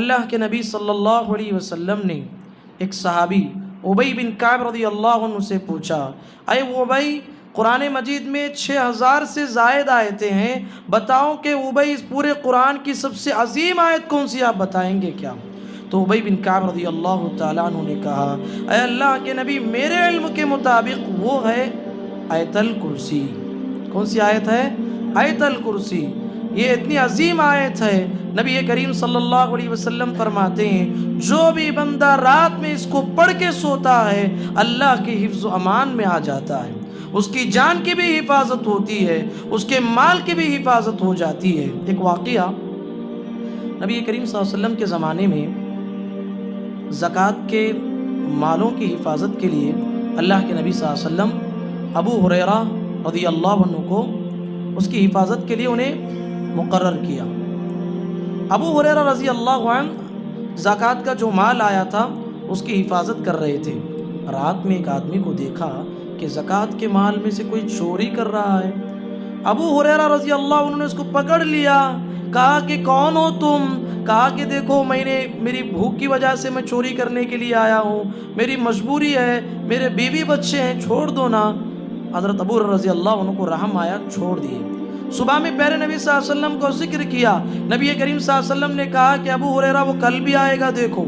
اللہ کے نبی صلی اللہ علیہ وسلم نے ایک صحابی ابی بن کعب رضی اللہ عنہ سے پوچھا، اے ابی، قرآن مجید میں 6000 سے زائد آیتیں ہیں، بتاؤ کہ ابی اس پورے قرآن کی سب سے عظیم آیت کون سی، آپ بتائیں گے کیا؟ تو ابی بن کعب رضی اللہ تعالیٰ عنہ نے کہا، اے اللہ کے نبی، میرے علم کے مطابق وہ ہے آیت الکرسی۔ کون سی آیت ہے؟ آیت الکرسی۔ یہ اتنی عظیم آیت ہے، نبی کریم صلی اللہ علیہ وسلم فرماتے ہیں جو بھی بندہ رات میں اس کو پڑھ کے سوتا ہے اللہ کی حفظ و امان میں آ جاتا ہے، اس کی جان کی بھی حفاظت ہوتی ہے، اس کے مال کی بھی حفاظت ہو جاتی ہے۔ ایک واقعہ، نبی کریم صلی اللہ علیہ وسلم کے زمانے میں زکوٰۃ کے مالوں کی حفاظت کے لیے اللہ کے نبی صلی اللہ علیہ وسلم ابو ہریرہ رضی اللہ عنہ کو اس کی حفاظت کے لیے انہیں مقرر کیا۔ ابو ہریرہ رضی اللہ عنہ زکوٰۃ کا جو مال آیا تھا اس کی حفاظت کر رہے تھے۔ رات میں ایک آدمی کو دیکھا کہ زکوٰۃ کے مال میں سے کوئی چوری کر رہا ہے۔ ابو ہریرہ رضی اللہ عنہ نے اس کو پکڑ لیا، کہا کہ کون ہو تم؟ کہا کہ دیکھو میری بھوک کی وجہ سے میں چوری کرنے کے لیے آیا ہوں، میری مجبوری ہے، میرے بیوی بچے ہیں، چھوڑ دو نا۔ حضرت ابو ہریرہ رضی اللہ عنہ کو رحم آیا، چھوڑ دیے۔ صبح میں پیارے نبی صلی اللہ علیہ وسلم کو ذکر کیا، نبی کریم صلی اللہ علیہ وسلم نے کہا کہ ابو ہریرہ وہ کل بھی آئے گا، دیکھو۔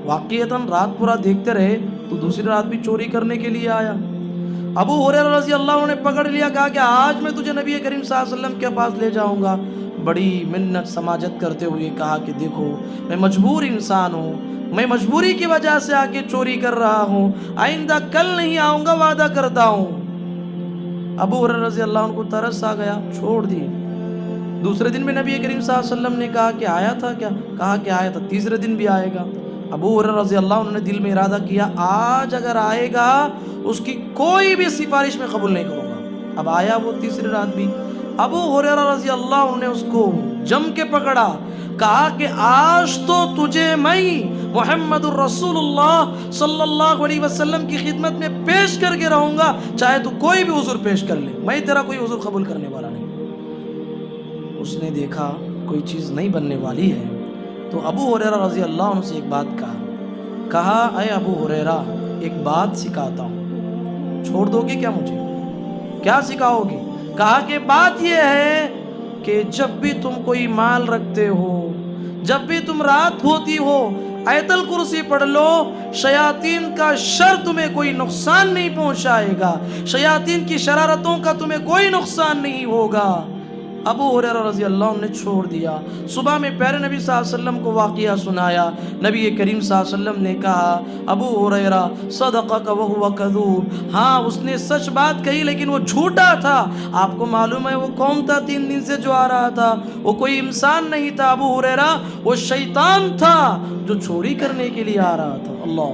واقعتاً رات پورا دیکھتے رہے تو دوسری رات بھی چوری کرنے کے لیے آیا۔ ابو ہریرہ رضی اللہ عنہ نے پکڑ لیا، کہا کہ آج میں تجھے نبی کریم صلی اللہ علیہ وسلم کے پاس لے جاؤں گا۔ بڑی منت سماجت کرتے ہوئے کہا کہ دیکھو میں مجبور انسان ہوں، میں مجبوری کی وجہ سے آ کے چوری کر رہا ہوں، آئندہ کل نہیں آؤں گا، وعدہ کرتا ہوں۔ ابو ہریرہ رضی اللہ عنہ کو ترس آ گیا، چھوڑ دیے۔ دوسرے دن میں نبی کریم صلی اللہ علیہ وسلم نے کہا کہ آیا تھا کیا؟ کہا کہ آیا تھا۔ تیسرے دن بھی آئے گا۔ ابو ہریرہ رضی اللہ عنہ نے دل میں ارادہ کیا، آج اگر آئے گا اس کی کوئی بھی سفارش میں قبول نہیں کروں گا۔ اب آیا وہ تیسری رات بھی، ابو ہریرہ رضی اللہ عنہ نے اس کو جم کے پکڑا، کہا کہ آج تو تجھے میں محمد الرسول اللہ صلی اللہ علیہ وسلم کی خدمت میں پیش کر کے رہوں گا، چاہے تو کوئی بھی عذر پیش کر لے، میں تیرا کوئی عذر قبول کرنے والا نہیں۔ اس نے دیکھا کوئی چیز نہیں بننے والی ہے تو ابو ہریرہ رضی اللہ عنہ سے ایک بات کہا، اے ابو ہریرہ، ایک بات سکھاتا ہوں، چھوڑ دو گے کیا مجھے؟ کیا سکھاؤ گے؟ کہا کہ بات یہ ہے کہ جب بھی تم کوئی مال رکھتے ہو، جب بھی تم رات ہوتی ہو، آیت الکرسی پڑھ لو، شیاطین کا شر تمہیں کوئی نقصان نہیں پہنچائے گا، شیاطین کی شرارتوں کا تمہیں کوئی نقصان نہیں ہوگا۔ ابو ہریرہ رضی اللہ عنہ نے چھوڑ دیا۔ صبح میں پیارے نبی صلی اللہ علیہ وسلم کو واقعہ سنایا، نبی کریم صلی اللہ علیہ وسلم نے کہا، ابو ہریرہ صدقک وہو کذوب، ہاں اس نے سچ بات کہی لیکن وہ جھوٹا تھا۔ آپ کو معلوم ہے وہ کون تھا 3 دن سے جو آ رہا تھا؟ وہ کوئی انسان نہیں تھا ابو ہریرہ، وہ شیطان تھا جو چوری کرنے کے لیے آ رہا تھا۔ اللہ